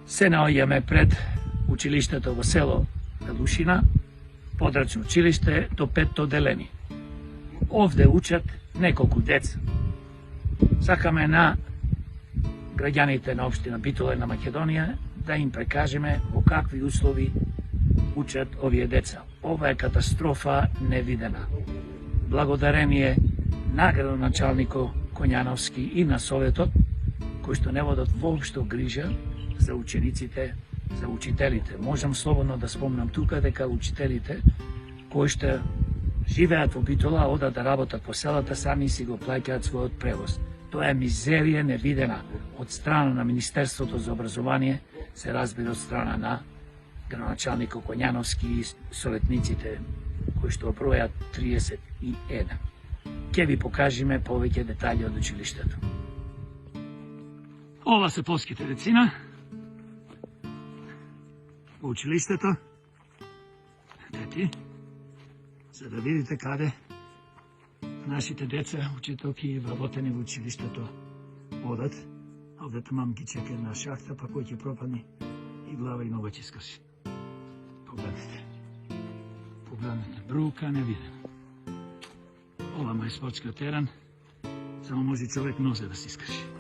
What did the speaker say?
Се наоѓаме пред училиштето во село Белушина, подрачно училиште до 5 оделени. Овде учат неколку деца. Сакаме на граѓаните на општина Битола и на Македонија да им прекажеме во какви услови учат овие деца. Ова е катастрофа невидена. Благодарение на градоначалнико Коњановски и на Советот, кои што не водат воопшто грижа за учениците, за учителите. Можам слободно да спомнам тука дека учителите кои што живеат во Битола, одат да работат по селата, сами си го плаќаат својот превоз. Тоа е мизерија невидена од страна на Министерството за образование, се разбира од страна на градоначалникот Коњановски и советниците кои што бројат 31. Ќе ви покажеме повеќе детали од училиштето. Ова се полските децина во училиштето. Дети, за да видите каде нашите деца, учителки и вработени во училиштето одат. Овде тамам ги чека една шахта, па кој ќе пропадне и глава и нога ќе скрши. Погледнете. Погледнете, брука невидена. Ова му е спортскиот терен, само може човек нозе да си скрши.